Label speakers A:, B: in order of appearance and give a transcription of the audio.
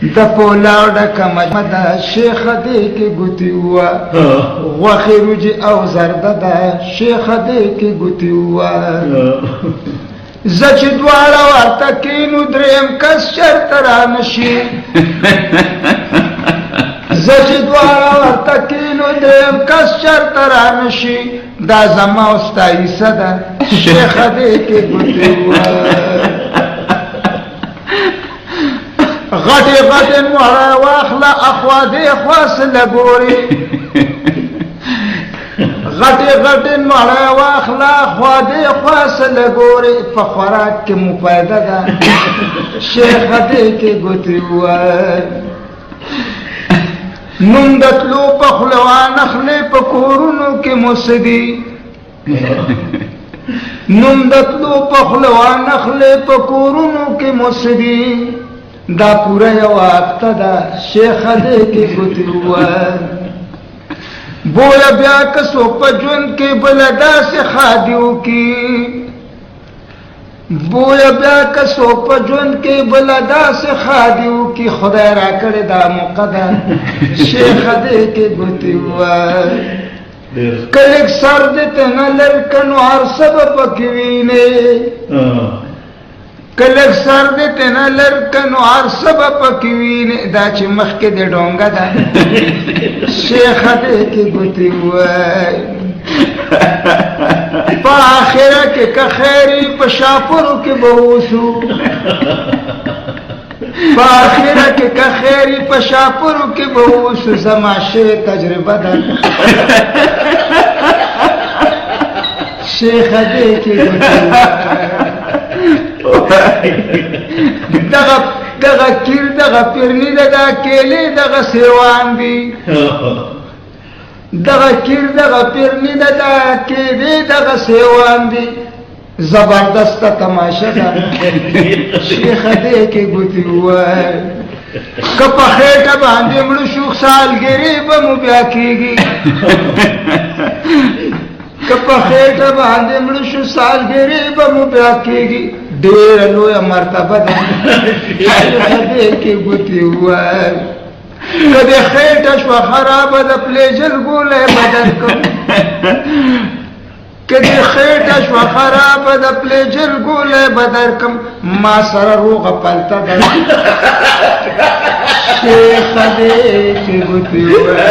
A: د پولاو ډکه مجمه ده شیخه دې کې ګوتې ووه غوښې وریجې او زرده ده شیخه دې کې ګوتې ووه زه چې دواړه ورته کېنو درېیم کس چېرته رانشي زه چې دواړه ورته کېنو درېیم کس چېرته رانشي دا زما او ستا حصه ده شیخه دې کې ګوتې ووه غټې غټې مړه واخله اخوا دې خوا سله ګورې غټې غټې مړه واخله اخوا دې خوا سله ګورې په خوراک کې مو پیدا ده شیخه دې کې ګوتې ووه نوم د تلو په خوله وانخلې په کورونو کې مو څه دي نوم د تلو په خوله وانخلې په کورونو کې مو څه دي دا پورا یو هفته ده شیخه دې کې ګوتې ووه بویه بیا که څوک په ژوند کې بله داسې ښادي وکړي بویه بیا که څوک په ژوند کې بله داسې ښادي وکړي خدای راکړې دا موقع ده شیخه دې کې ګوتې ووه که لږ سر دې ته نه لر که نو هر څه به پکې وینې کلک سر دې ته نه لر که نو هر څه به پکې وینې دا چې مخکې دې ډونګه ده شیخه دې کې ګوتې ووه په آخره کې که خیري په شاپرو کې به اوسو په آخره کې که خیري په شاپرو کې به اوسو زما شوې تجربه ده شیخه دې کې ګوتې ووه دغه کیر دغه پیرنی ده دا کیلې دغه سیروان دي دغه کیر دغه پیرنی ده دا کیلې دغه سیروان دي زبردسته تماشه ده شیخه دې کې ګوتې ووه که په خېټه باندې مړه شو سالګرې به مو بیا کېږي که په خېټه باندې مړه شو سالګرې به مو بیا کېږي ډېره لویه مرتبه ده شیخه دې کې ګوتې ووه که دې خېټه شوه خرابه د پلې جلګولی به درکړم که دې خېټه شوه خرابه د پلې جلګولی به درکړم ما سره روغه پلته ده شیخه دې کې ګوتې ووه